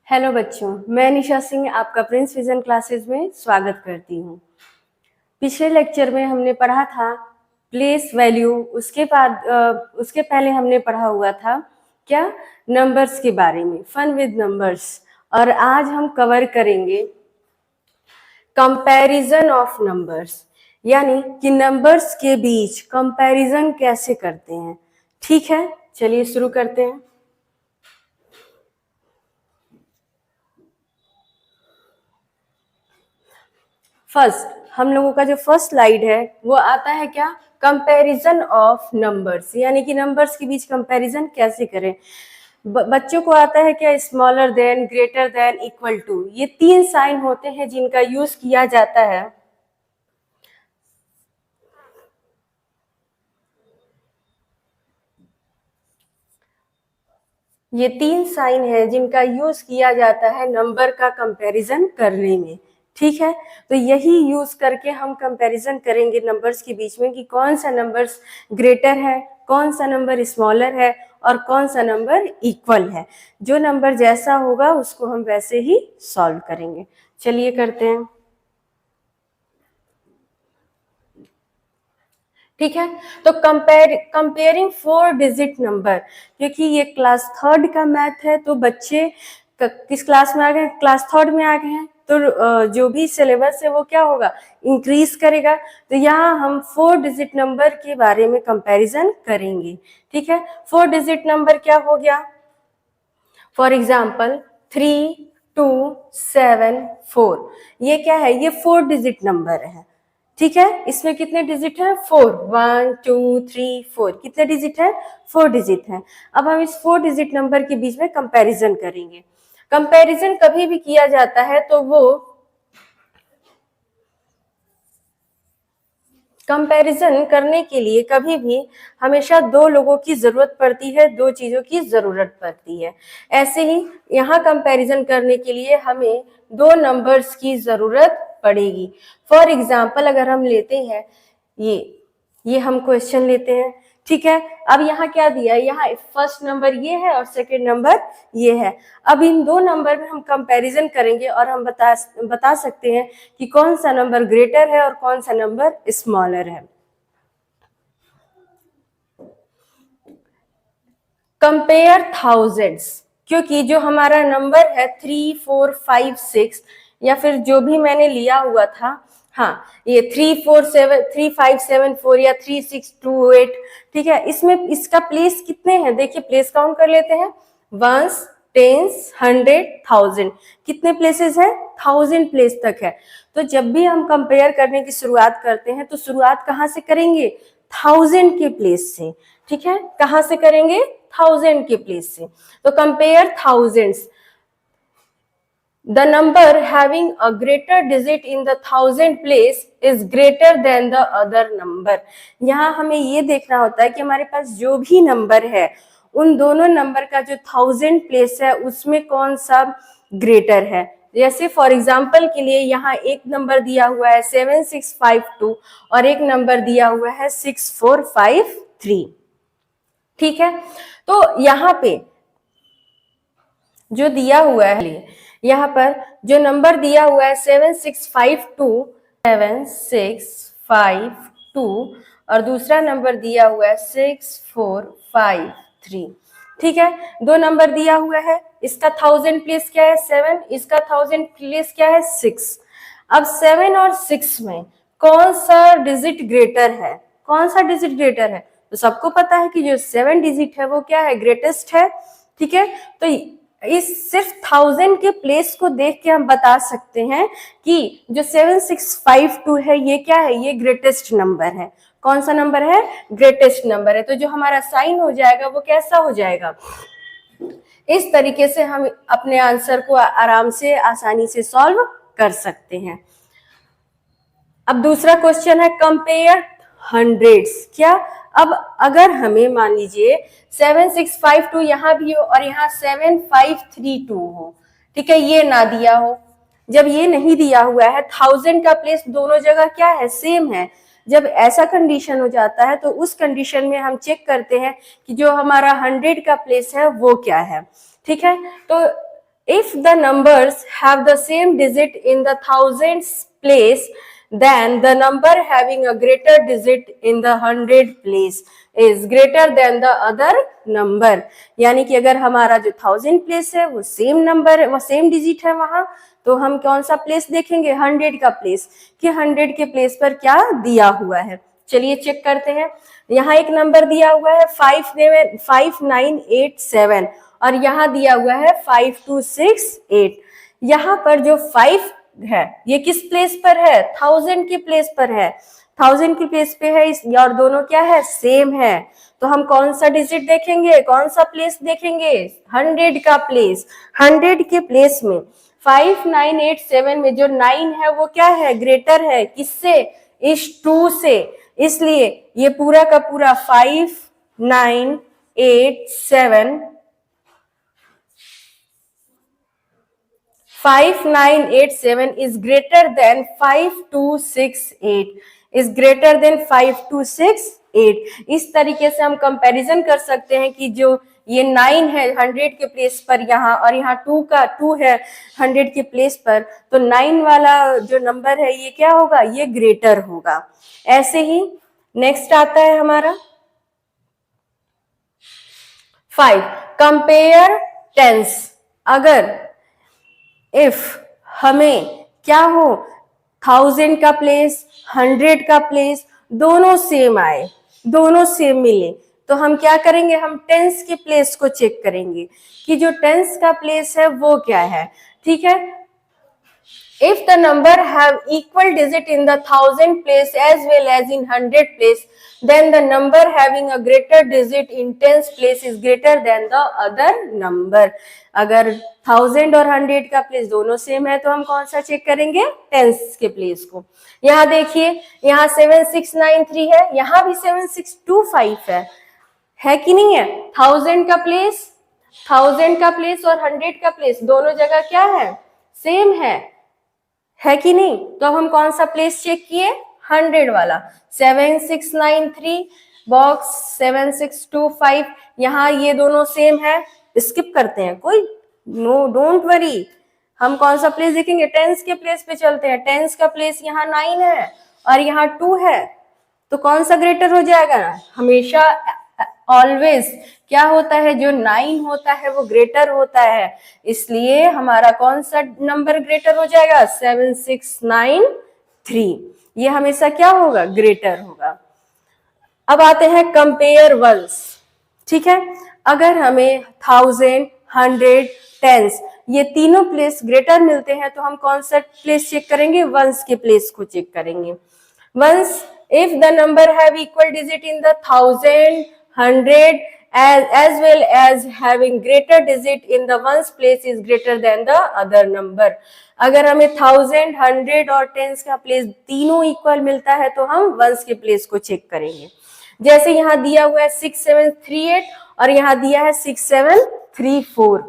Hello बच्चों, मैं निशा सिंह आपका प्रिंस विजन क्लासेस में स्वागत करती हूँ। पिछले लेक्चर में हमने पढ़ा था प्लेस वैल्यू, उसके पहले हमने पढ़ा हुआ था क्या, नंबर्स के बारे में, फन विद नंबर्स। और आज हम कवर करेंगे कंपैरिजन ऑफ नंबर्स, यानी कि नंबर्स के बीच कंपैरिजन कैसे करते हैं। ठीक है, चलिए शुरू करते हैं। फर्स्ट, हम लोगों का जो फर्स्ट स्लाइड है वो आता है क्या, कंपैरिजन ऑफ नंबर्स, यानी कि नंबर्स के बीच कंपैरिजन कैसे करें। बच्चों को आता है क्या, smaller than, greater than, equal to, ये तीन साइन होते हैं जिनका यूज किया जाता है। ये तीन साइन है जिनका यूज किया जाता है नंबर का कंपैरिजन करने में। ठीक है, तो यही यूज करके हम कंपैरिजन करेंगे नंबर्स के बीच में कि कौन सा नंबर्स ग्रेटर है, कौन सा नंबर स्मॉलर है और कौन सा नंबर इक्वल है। जो नंबर जैसा होगा उसको हम वैसे ही सॉल्व करेंगे। चलिए करते हैं। ठीक है, तो कंपेयरिंग 4 डिजिट नंबर, क्योंकि ये क्लास थर्ड का मैथ है, तो बच्चे किस क्लास में आ गए, क्लास थर्ड में आ गए हैं, तो जो भी सिलेबस है वो क्या होगा, इंक्रीज करेगा। तो यहाँ हम 4 डिजिट नंबर के बारे में कंपैरिजन करेंगे। ठीक है, 4 डिजिट नंबर क्या हो गया, फॉर एग्जाम्पल 3, 2, 7, 4, ये क्या है, ये 4 डिजिट नंबर है। ठीक है, इसमें कितने डिजिट है, 4, 1, 2, 3, 4, कितने डिजिट है, 4 डिजिट है। अब हम इस 4 डिजिट नंबर के बीच में कंपैरिजन करेंगे। कंपैरिजन कभी भी किया जाता है तो वो कंपैरिजन करने के लिए कभी भी हमेशा दो लोगों की जरूरत पड़ती है, दो चीजों की जरूरत पड़ती है। ऐसे ही यहाँ कंपैरिजन करने के लिए हमें दो नंबर्स की जरूरत पड़ेगी। फॉर एग्जाम्पल अगर हम लेते हैं ये हम क्वेश्चन लेते हैं। ठीक है, अब यहाँ क्या दिया है, यहाँ फर्स्ट नंबर ये है और सेकंड नंबर ये है। अब इन दो नंबर में हम कंपैरिजन करेंगे और हम बता सकते हैं कि कौन सा नंबर ग्रेटर है और कौन सा नंबर स्मॉलर है। कंपेयर थाउजेंड्स, क्योंकि जो हमारा नंबर है 3, 4, 5, 6, या फिर जो भी मैंने लिया हुआ था, हाँ ये 3, 4, 7, 3, 5, 7, 4 या 3, 6, 2, 8, ठीक है, इसमें इसका प्लेस कितने हैं, देखिए प्लेस काउंट कर लेते हैं, वंस, टेंस, 100, 1000, कितने प्लेसेस हैं, 1000 प्लेस तक है। तो जब भी हम कंपेयर करने की शुरुआत करते हैं तो शुरुआत कहाँ से करेंगे, 1000 के प्लेस से। ठीक है, कहाँ से करेंगे, 1000 के प्लेस से। तो compare thousands, the number having a greater digit in the 1000 place is greater than the other number। यहाँ हमें ये देखना होता है कि हमारे पास जो भी नंबर है उन दोनों नंबर का जो 1000 प्लेस है उसमें कौन सा ग्रेटर है। जैसे फॉर एग्जाम्पल के लिए यहाँ एक नंबर दिया हुआ है 7652 और एक नंबर दिया हुआ है 6453। ठीक है, तो यहाँ पे जो दिया हुआ है, यहाँ पर जो नंबर दिया हुआ है 7652 और दूसरा नंबर दिया हुआ है 6453। ठीक है, दो नंबर दिया हुआ है, इसका 1000 प्लेस क्या है 7, इसका 1000 प्लेस क्या है 6। अब 7 और 6 में कौन सा डिजिट ग्रेटर है, कौन सा डिजिट ग्रेटर है, तो सबको पता है कि जो 7 डिजिट है वो क्या है, ग्रेटेस्ट है। ठीक है, तो इस सिर्फ 1000 के प्लेस को देख के हम बता सकते हैं कि जो 7652 है ये क्या है, ये ग्रेटेस्ट नंबर है। कौन सा नंबर है, ग्रेटेस्ट नंबर है। तो जो हमारा साइन हो जाएगा वो कैसा हो जाएगा, इस तरीके से हम अपने आंसर को आराम से आसानी से सॉल्व कर सकते हैं। अब दूसरा क्वेश्चन है कंपेयर हंड्रेड्स। क्या, अब अगर हमें मान लीजिए 7652 यहाँ भी हो और यहाँ 7532 हो, ठीक है, ये ना दिया हो, जब ये नहीं दिया हुआ है 1000 का प्लेस दोनों जगह क्या है, सेम है। जब ऐसा कंडीशन हो जाता है तो उस कंडीशन में हम चेक करते हैं कि जो हमारा 100 का प्लेस है वो क्या है। ठीक है, तो If the numbers have the same digit in the thousands place, then the number having a greater digit in the hundred place is greater than the other number. यानी कि अगर हमारा जो थाउजेंड प्लेस है वो सेम नंबर, वो same digit है वहां, तो हम कौन सा प्लेस देखेंगे? 100 का प्लेस, कि 100 के प्लेस पर क्या दिया हुआ है। चलिए चेक करते हैं। यहाँ एक नंबर दिया हुआ है 5987 और यहाँ दिया हुआ है 5268। यहाँ पर जो 5 है ये किस प्लेस पर है? 1000 के प्लेस पर है, 1000 के प्लेस पे है और दोनों क्या है? सेम है। तो हम कौन सा डिजिट देखेंगे, कौन सा प्लेस देखेंगे? 100 का प्लेस। 100 के प्लेस में 5987 में जो 9 है वो क्या है? ग्रेटर है किससे? इस 2 से। इसलिए ये पूरा का पूरा 5987 is greater than 5268, is greater than 5268। इस तरीके से हम कंपैरिजन कर सकते हैं कि जो ये 9 है 100 के प्लेस पर यहाँ, और यहाँ 2 है 100 के प्लेस पर, तो 9 वाला जो नंबर है ये क्या होगा? ये ग्रेटर होगा। ऐसे ही नेक्स्ट आता है हमारा 5, कंपेयर टेंस। अगर इफ हमें क्या हो? 1000 का प्लेस, 100 का प्लेस दोनों सेम आए, दोनों सेम मिले, तो हम क्या करेंगे? हम टेंस के प्लेस को चेक करेंगे कि जो टेंस का प्लेस है वो क्या है। ठीक है, if the number have equal digit in the 1000 place as well as in 100 place, then the number having a greater digit in tens place is greater than the other number। अगर 1000 और 100 का place दोनों same है तो हम कौन सा check करेंगे? टेंस के प्लेस को। यहाँ देखिए, यहाँ 7693 है, यहाँ भी 7625 है कि नहीं है? 1000 का प्लेस, 1000 का प्लेस और 100 का प्लेस दोनों जगह क्या है? सेम है कि नहीं? तो अब हम कौन सा प्लेस चेक किए? 100 वाला। 7693 बॉक्स 7625, यहाँ ये दोनों सेम है, स्किप करते हैं, कोई नो डोंट वरी। हम कौन सा प्लेस देखेंगे? टेंस के प्लेस पे चलते हैं। टेंस का प्लेस यहाँ 9 है और यहाँ 2 है, तो कौन सा ग्रेटर हो जाएगा? हमेशा ऑलवेज क्या होता है? जो 9 होता है वो ग्रेटर होता है, इसलिए हमारा कौन सा नंबर ग्रेटर हो जाएगा? 7693। ये हमेशा क्या होगा? ग्रेटर होगा। अब आते हैं कंपेयर वंस। ठीक है, अगर हमें 1000, 100, टेंस ये तीनों प्लेस ग्रेटर मिलते हैं तो हम कौन सा प्लेस चेक करेंगे? वंस के प्लेस को चेक करेंगे। Ones, if the number have equal digit in the 1000, 100 as well as having greater digit in the ones place is greater than the other number। अगर हमें 1000, 100 और टेंस का place तीनों equal मिलता है तो हम वंस के प्लेस को चेक करेंगे। जैसे यहाँ दिया हुआ है 6738 और यहाँ दिया है 6734।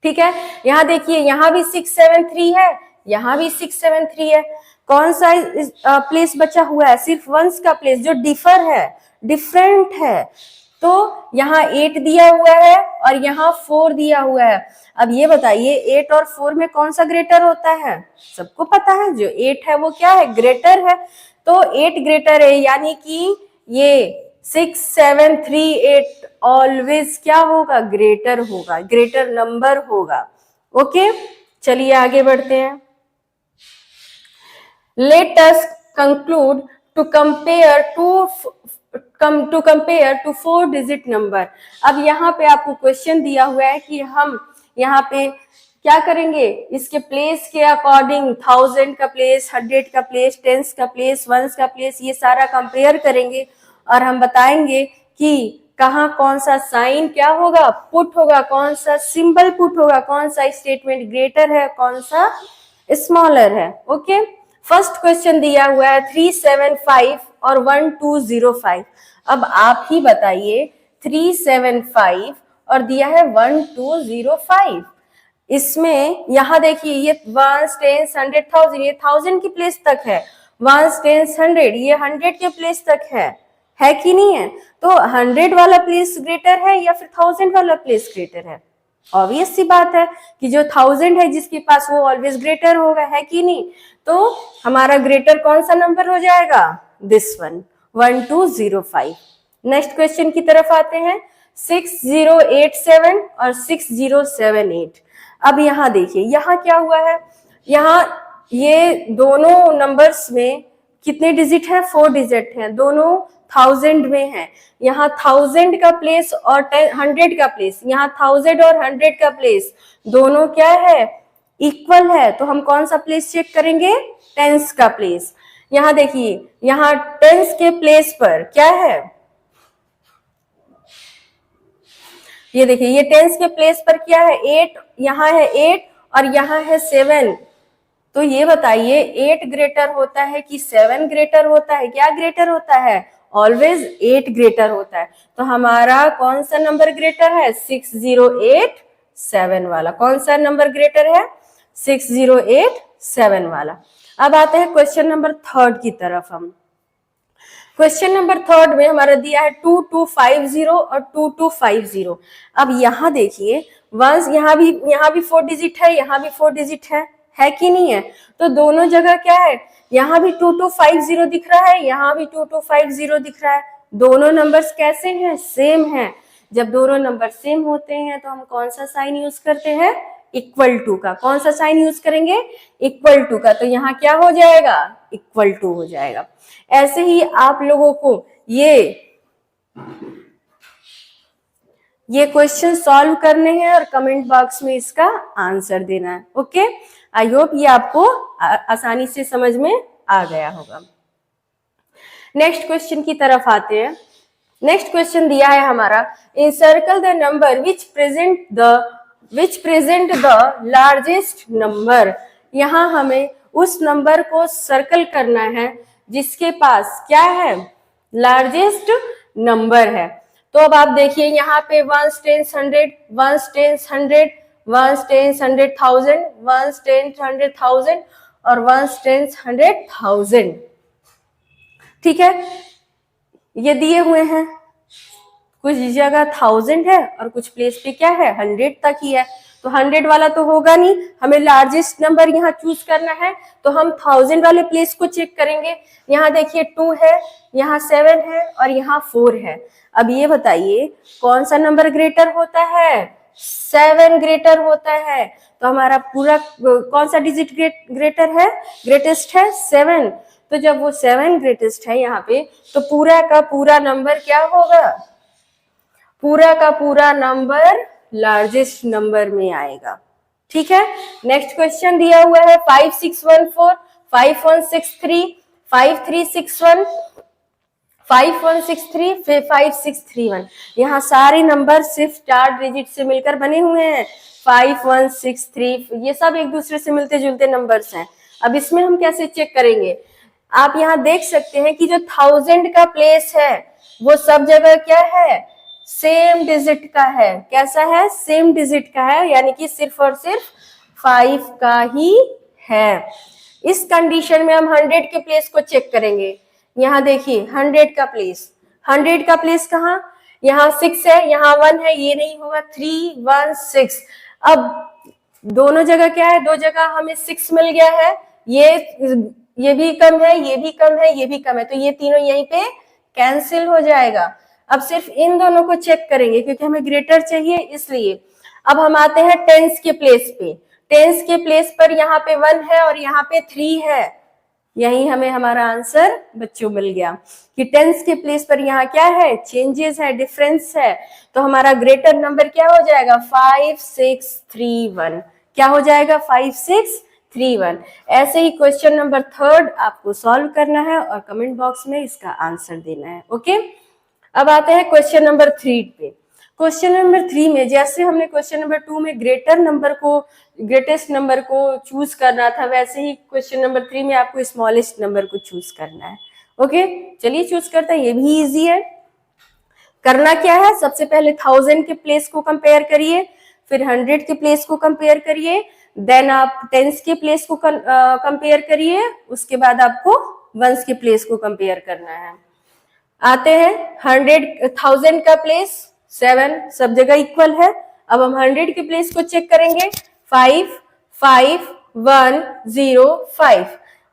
ठीक है, यहाँ देखिए, यहाँ भी 673 है, यहाँ भी 673 है। कौन सा प्लेस बचा हुआ है? सिर्फ वंस का प्लेस जो डिफर है, डिफरेंट है। तो यहाँ 8 दिया हुआ है और यहाँ 4 दिया हुआ है। अब ये बताइए 8 और 4 में कौन सा ग्रेटर होता है? सबको पता है जो 8 है वो क्या है? ग्रेटर है। तो 8 ग्रेटर है, यानी कि ये 6738 ऑलवेज क्या होगा? ग्रेटर होगा, ग्रेटर नंबर होगा। ओके, चलिए आगे बढ़ते हैं। Let us conclude to compare to 4 digit number। अब यहाँ पे आपको क्वेश्चन दिया हुआ है कि हम यहाँ पे क्या करेंगे? इसके प्लेस के अकॉर्डिंग 1000 का प्लेस, 100 का प्लेस, टेंस का प्लेस, वंस का प्लेस, ये सारा कंपेयर करेंगे और हम बताएंगे कि कहाँ कौन सा साइन क्या होगा? पुट होगा, कौन सा सिंबल पुट होगा, कौन सा स्टेटमेंट ग्रेटर है, कौन सा स्मॉलर है। ओके, फर्स्ट क्वेश्चन दिया हुआ है 375 और 1205। अब आप ही बताइए 375 और दिया है 1205, इसमें यहाँ देखिए ये 1 10 100 1000, ये 1000 की प्लेस तक है। 1 10 100 ये 100 के प्लेस तक है कि नहीं है? तो 100 वाला प्लेस ग्रेटर है या फिर 1000 वाला प्लेस ग्रेटर है? ऑब्वियस सी बात है कि जो 1000 है जिसके पास वो ऑलवेज ग्रेटर होगा, है कि नहीं। तो हमारा ग्रेटर कौन सा नंबर हो जाएगा, दिस वन, 1205। नेक्स्ट क्वेश्चन की तरफ आते हैं, 6087 और 6078। अब यहाँ देखिए, यहाँ क्या हुआ है, यहाँ ये दोनों नंबर्स में कितने डिजिट है, 4 डिजिट हैं, दोनों 1000 में है। यहाँ 1000 का प्लेस और 100 का प्लेस, यहाँ 1000 और 100 का प्लेस दोनों क्या है, इक्वल है। तो हम कौन सा प्लेस चेक करेंगे, टेंस का प्लेस। यहाँ देखिए, यहाँ टेंस के प्लेस पर क्या है, ये देखिए, ये टेंस के प्लेस पर क्या है, 8, यहाँ है 8 और यहाँ है 7। तो ये बताइए 8 ग्रेटर होता है कि 7 ग्रेटर होता है, क्या ग्रेटर होता है, ऑलवेज 8 ग्रेटर होता है। तो हमारा कौन सा नंबर ग्रेटर है, 6087 वाला। कौन सा नंबर ग्रेटर है, 6087 वाला। अब आते हैं क्वेश्चन नंबर 3 की तरफ। हम क्वेश्चन नंबर 3 में हमारा दिया है 2250 और 2250। अब यहाँ देखिए, वंस यहाँ भी 4 डिजिट है, यहाँ भी 4 डिजिट है कि नहीं है। तो दोनों जगह क्या है, यहाँ भी 2250 दिख रहा है, यहाँ भी 2250 दिख रहा है। दोनों नंबर्स कैसे हैं, सेम हैं। जब दोनों नंबर सेम होते हैं तो हम कौन सा साइन यूज करते हैं, इक्वल टू का। कौन सा साइन यूज करेंगे, इक्वल टू का। तो यहाँ क्या हो जाएगा, इक्वल टू हो जाएगा। ऐसे ही आप लोगों को ये क्वेश्चन सॉल्व करने हैं और कमेंट बॉक्स में इसका आंसर देना है। ओके, आई होप ये आपको आसानी से समझ में आ गया होगा। नेक्स्ट क्वेश्चन की तरफ आते हैं। नेक्स्ट क्वेश्चन दिया है हमारा, encircle the number which present the largest number. यहाँ हमें उस नंबर को सर्कल करना है जिसके पास क्या है, लार्जेस्ट नंबर है। तो अब आप देखिए, यहाँ पे 1 10 100, 1 10 100, 1 10 100,000, 1 10 100,000 और 1 10 100,000। ठीक है, ये दिए हुए हैं। कुछ जगह 1000 है और कुछ प्लेस पे क्या है, 100 तक ही है। तो 100 वाला तो होगा नहीं, हमें लार्जेस्ट नंबर यहाँ चूज करना है। तो हम 1000 वाले प्लेस को चेक करेंगे। यहाँ देखिए 2 है, यहाँ 7 है और यहाँ 4 है। अब ये बताइए कौन सा नंबर ग्रेटर होता है, 7 ग्रेटर होता है। तो हमारा पूरा कौन सा डिजिट ग्रेटर है, ग्रेटेस्ट है 7। तो जब वो 7 ग्रेटेस्ट है यहाँ पे, तो पूरा का पूरा नंबर क्या होगा, पूरा का पूरा नंबर लार्जेस्ट नंबर में आएगा। ठीक है, नेक्स्ट क्वेश्चन दिया हुआ है 5614, 5163, 5361, 5163, 5631। यहाँ सारे नंबर सिर्फ 4 डिजिट से मिलकर बने हुए हैं। 5163, ये सब एक दूसरे से मिलते जुलते नंबर्स हैं। अब इसमें हम कैसे चेक करेंगे, आप यहाँ देख सकते हैं कि जो 1000 का प्लेस है वो सब जगह क्या है, सेम डिजिट का है। कैसा है, सेम डिजिट का है, यानी कि सिर्फ और सिर्फ 5 का ही है। इस कंडीशन में हम 100 के प्लेस को चेक करेंगे। यहाँ देखिए 100 का प्लेस, 100 का प्लेस कहाँ, यहाँ 6 है, यहाँ 1 है, ये नहीं होगा, 3 1 6। अब दोनों जगह क्या है, दो जगह हमें 6 मिल गया है। ये भी कम है, ये भी कम है, ये भी कम है, तो ये तीनों यहीं पे कैंसिल हो जाएगा। अब सिर्फ इन दोनों को चेक करेंगे क्योंकि हमें ग्रेटर चाहिए इसलिए। अब हम आते हैं टेंस के प्लेस पे। टेंस के प्लेस पर यहाँ पे 1 है और यहाँ पे 3 है। यही हमें हमारा आंसर बच्चों मिल गया कि टेंस के प्लेस पर यहाँ क्या है, चेंजेस है, डिफरेंस है। तो हमारा ग्रेटर नंबर क्या हो जाएगा, 5631। क्या हो जाएगा, 5631। ऐसे ही क्वेश्चन नंबर 3 आपको सॉल्व करना है और कमेंट बॉक्स में इसका आंसर देना है। ओके, अब आते हैं क्वेश्चन नंबर 3 पे। क्वेश्चन नंबर 3 में जैसे हमने क्वेश्चन नंबर 2 में ग्रेटेस्ट नंबर को चूज करना था, वैसे ही क्वेश्चन नंबर 3 में आपको स्मॉलेस्ट नंबर को चूज करना है। ओके, चलिए चूज करते हैं, ये भी इजी है। करना क्या है, सबसे पहले 1000 के प्लेस को कंपेयर करिए, फिर 100 के प्लेस को कंपेयर करिए, देन आप टेंस के प्लेस को कंपेयर करिए, उसके बाद आपको वंस के प्लेस को कंपेयर करना है। आते हैं 1000 का प्लेस 7 सब जगह इक्वल है, अब हम 100 के प्लेस को चेक करेंगे, 5 5 1 0 5।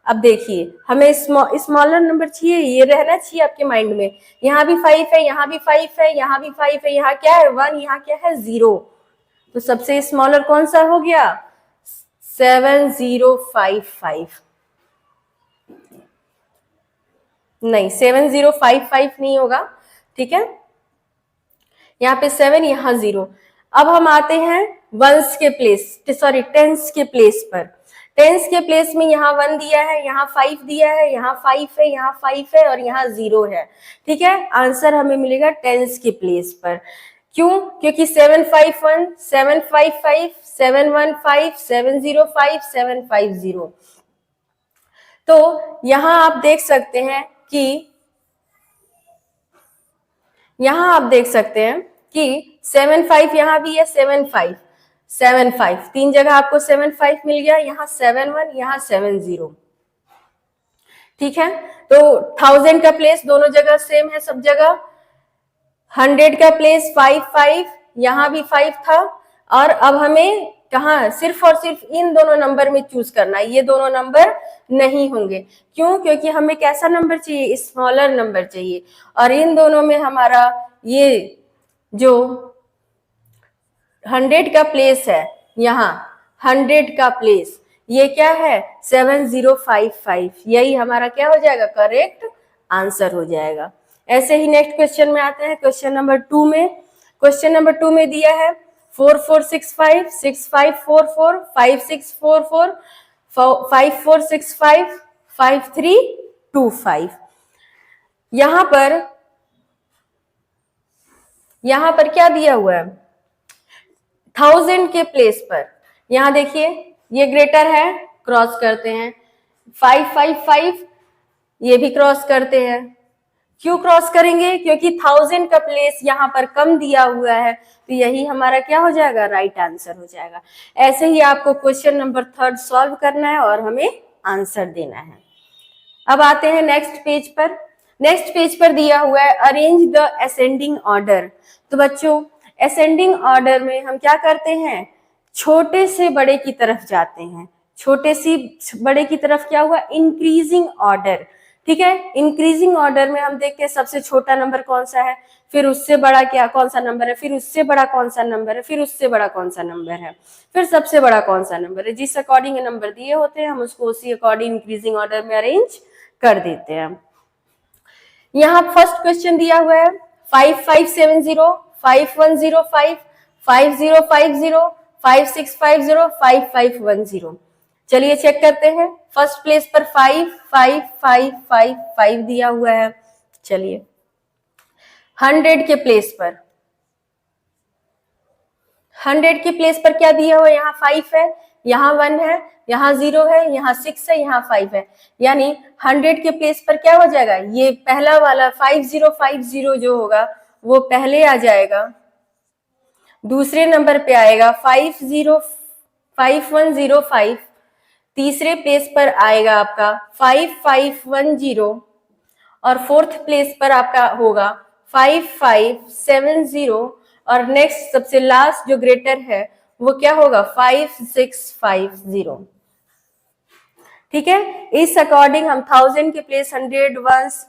अब देखिए हमें स्मॉलर नंबर चाहिए, ये रहना चाहिए आपके माइंड में। यहाँ भी 5 है, यहाँ भी 5 है, यहाँ भी 5 है, यहाँ क्या है 1, यहाँ क्या है 0। तो सबसे स्मॉलर कौन सा हो गया 7055। नहीं 7055 नहीं होगा, ठीक है, यहाँ पे 7, यहाँ 0। अब हम आते हैं वंस के प्लेस, सॉरी टेंस के प्लेस पर। टेंस के प्लेस में यहाँ 1 दिया है, यहाँ 5 दिया है, यहाँ 5 है, यहाँ 5 है और यहाँ 0 है, ठीक है। आंसर हमें मिलेगा टेंस के प्लेस पर। क्यों? क्योंकि 751 755 715 705 750। तो यहां आप देख सकते हैं कि कि 75 यहाँ भी है, 75 75 तीन जगह आपको 75 मिल गया, यहाँ 71 यहाँ 70, ठीक है। तो 1000 का प्लेस दोनों जगह सेम है, सब जगह। 100 का प्लेस 5 5, यहाँ भी 5 था। और अब हमें कहा सिर्फ और सिर्फ इन दोनों नंबर में चूज करना है, ये दोनों नंबर नहीं होंगे। क्यों? क्योंकि हमें कैसा नंबर चाहिए, स्मॉलर नंबर चाहिए। और इन दोनों में हमारा ये जो 100 का प्लेस है, यहाँ 100 का प्लेस ये क्या है 7055, यही हमारा क्या हो जाएगा करेक्ट आंसर हो जाएगा। ऐसे ही नेक्स्ट क्वेश्चन में आते हैं, क्वेश्चन नंबर 2 में। क्वेश्चन नंबर 2 में दिया है 4465 6544 5644 5465 5325। यहां पर क्या दिया हुआ है 1000 के प्लेस पर। यहां देखिए ये ग्रेटर है, क्रॉस करते हैं। 555 ये भी क्रॉस करते हैं। क्यों क्रॉस करेंगे? क्योंकि 1000 का प्लेस यहाँ पर कम दिया हुआ है, तो यही हमारा क्या हो जाएगा राइट आंसर हो जाएगा। ऐसे ही आपको क्वेश्चन नंबर 3 सॉल्व करना है और हमें आंसर देना है। अब आते हैं नेक्स्ट पेज पर। नेक्स्ट पेज पर दिया हुआ है अरेंज द असेंडिंग ऑर्डर। तो बच्चों असेंडिंग ऑर्डर में हम क्या करते हैं, छोटे से बड़े की तरफ जाते हैं। छोटे से बड़े की तरफ क्या हुआ इंक्रीजिंग ऑर्डर, ठीक है। इंक्रीजिंग ऑर्डर में हम देखते हैं सबसे छोटा नंबर कौन सा है, फिर उससे बड़ा क्या कौन सा नंबर है, फिर उससे बड़ा कौन सा नंबर है, फिर उससे बड़ा कौन सा नंबर है, फिर सबसे बड़ा कौन सा नंबर है। जिस अकॉर्डिंग नंबर दिए होते हैं हम उसको उसी अकॉर्डिंग इंक्रीजिंग ऑर्डर में अरेंज कर देते हैं। यहाँ फर्स्ट क्वेश्चन दिया हुआ है 5570 5105 5050 5650 5510। चलिए चेक करते हैं। फर्स्ट प्लेस पर 55555 दिया हुआ है। चलिए 100 के प्लेस पर, 100 के प्लेस पर क्या दिया हुआ है, यहाँ 5 है, यहाँ 1 है, यहाँ 0 है, यहाँ 6 है, यहाँ 5 है। यानी 100 के प्लेस पर क्या हो जाएगा, ये पहला वाला 5050 जो होगा वो पहले आ जाएगा, दूसरे नंबर पे आएगा 5105, तीसरे प्लेस पर आएगा आपका 5510 और फोर्थ प्लेस पर आपका होगा 5570 और नेक्स्ट सबसे लास्ट जो ग्रेटर है वो क्या होगा 5650। ठीक है, इस अकॉर्डिंग हम 1000 के प्लेस 100 वंस,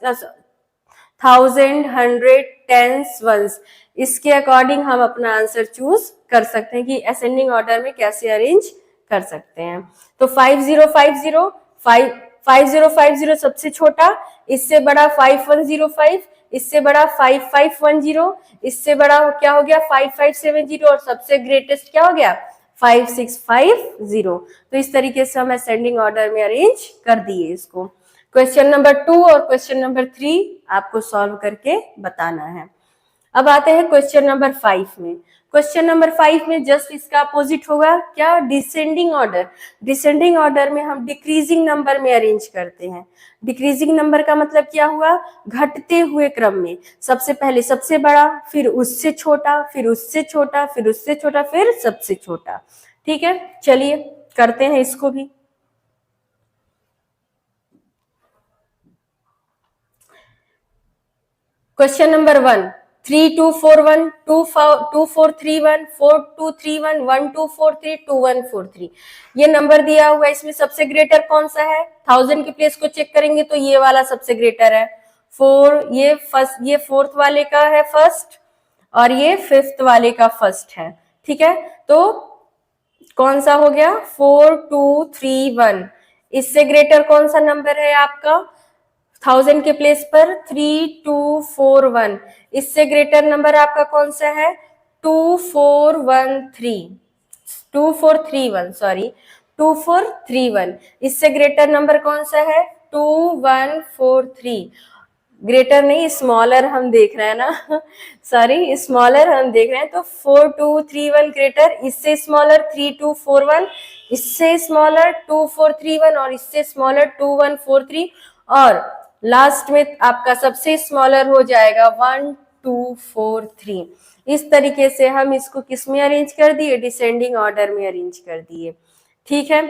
1000 100 टेंस वंस, इसके अकॉर्डिंग हम अपना आंसर चूज कर सकते हैं कि असेंडिंग ऑर्डर में कैसे अरेंज कर सकते हैं। तो 5050 सबसे छोटा, इससे बड़ा 5105, इससे बड़ा 5510, इससे बड़ा क्या हो गया 5570 और सबसे ग्रेटेस्ट क्या हो गया 5650। तो इस तरीके से हम असेंडिंग ऑर्डर में अरेंज कर दिए इसको। क्वेश्चन नंबर 2 और क्वेश्चन नंबर 3 आपको सॉल्व करके बताना है। अब आते हैं क्वेश्चन नंबर 5 में। क्वेश्चन नंबर 5 में जस्ट इसका अपोजिट होगा क्या, डिसेंडिंग ऑर्डर। डिसेंडिंग ऑर्डर में हम डिक्रीजिंग नंबर में अरेंज करते हैं। डिक्रीजिंग नंबर का मतलब क्या हुआ, घटते हुए क्रम में, सबसे पहले सबसे बड़ा, फिर उससे छोटा, फिर उससे छोटा, फिर उससे छोटा, फिर सबसे छोटा। ठीक है, चलिए करते हैं इसको भी। क्वेश्चन नंबर 1, 3241, 2431, 4231, 1243, 2143 ये नंबर दिया हुआ है। इसमें सबसे ग्रेटर कौन सा है? 1000 के प्लेस को चेक करेंगे तो ये वाला सबसे ग्रेटर है। ये फोर्थ वाले का है फर्स्ट और ये फिफ्थ वाले का फर्स्ट है। ठीक है, तो कौन सा हो गया? 4231। इससे ग्रेटर कौन सा नंबर है आपका 1000 के प्लेस पर? 3241। इससे ग्रेटर नंबर आपका कौन सा है? 2431 सॉरी 2431। इससे ग्रेटर नंबर कौन सा है? 2143। ग्रेटर नहीं, स्मॉलर हम देख रहे हैं ना सॉरी, स्मॉलर हम देख रहे हैं। तो 4231 ग्रेटर, इससे स्मॉलर 3241, इससे स्मॉलर 2431 और इससे स्मॉलर 2143 और लास्ट में आपका सबसे स्मॉलर हो जाएगा 1243। इस तरीके से हम इसको किस में अरेंज कर दिए? डिसेंडिंग ऑर्डर में अरेंज कर दिए। ठीक है,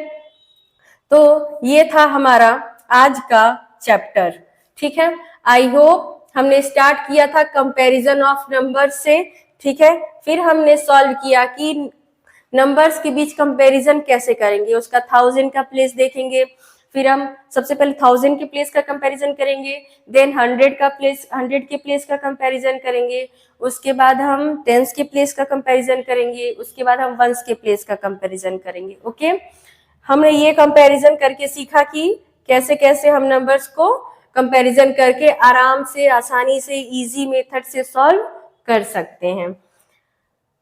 तो ये था हमारा आज का चैप्टर। ठीक है, आई होप हमने स्टार्ट किया था कंपैरिजन ऑफ नंबर्स से। ठीक है, फिर हमने सॉल्व किया कि नंबर्स के बीच कंपैरिजन कैसे करेंगे, उसका 1000 का प्लेस देखेंगे, फिर हम सबसे पहले 1000 के प्लेस का कंपैरिजन करेंगे, देन 100 के प्लेस का कंपैरिजन करेंगे, उसके बाद हम टेंस के प्लेस का कंपैरिजन करेंगे, उसके बाद हम वंस के प्लेस का कंपैरिजन करेंगे। ओके, हमने ये कंपैरिजन करके सीखा कि कैसे कैसे हम नंबर्स को कंपैरिजन करके आराम से, आसानी से, इजी मेथड से सॉल्व कर सकते हैं।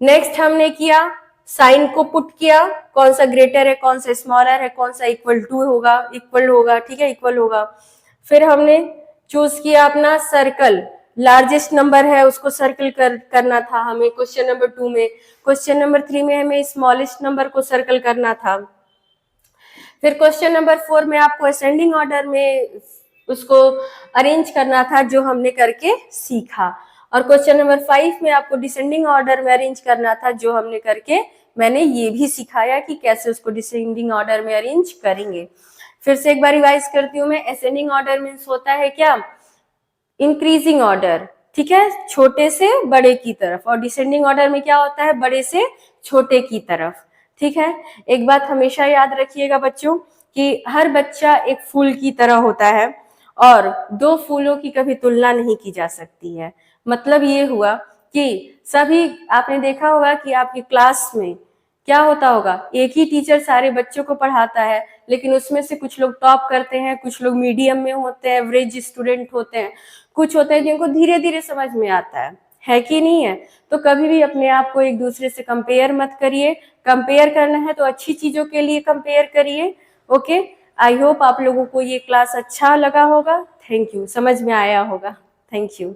नेक्स्ट हमने किया साइन को पुट किया, कौन सा ग्रेटर है, कौन सा स्मॉलर है, कौन सा इक्वल टू होगा, इक्वल होगा। ठीक है, इक्वल होगा। फिर हमने चूज किया अपना सर्कल, लार्जेस्ट नंबर है उसको सर्कल करना था हमें क्वेश्चन नंबर 2 में। क्वेश्चन नंबर 3 में हमें स्मॉलेस्ट नंबर को सर्कल करना था। फिर क्वेश्चन नंबर 4 में आपको असेंडिंग ऑर्डर में उसको अरेंज करना था, जो हमने करके सीखा। और क्वेश्चन नंबर 5 में आपको डिसेंडिंग ऑर्डर में अरेंज करना था, जो हमने करके मैंने ये भी सिखाया कि कैसे उसको डिसेंडिंग ऑर्डर में अरेंज करेंगे। फिर से एक बार रिवाइज करती हूँ मैं। असेंडिंग ऑर्डर मीन्स होता है क्या? Increasing order. ठीक है, छोटे से बड़े की तरफ। और डिसेंडिंग ऑर्डर में क्या होता है? बड़े से छोटे की तरफ। ठीक है, एक बात हमेशा याद रखिएगा बच्चों कि हर बच्चा एक फूल की तरह होता है और दो फूलों की कभी तुलना नहीं की जा सकती है। मतलब ये हुआ कि सभी, आपने देखा होगा कि आपकी क्लास में क्या होता होगा, एक ही टीचर सारे बच्चों को पढ़ाता है, लेकिन उसमें से कुछ लोग टॉप करते हैं, कुछ लोग मीडियम में होते हैं, एवरेज स्टूडेंट होते हैं, कुछ होते हैं जिनको धीरे धीरे समझ में आता है कि नहीं है? तो कभी भी अपने आप को एक दूसरे से कंपेयर मत करिए। कंपेयर करना है तो अच्छी चीजों के लिए कंपेयर करिए। ओके, आई होप आप लोगों को ये क्लास अच्छा लगा होगा। थैंक यू, समझ में आया होगा। Thank you.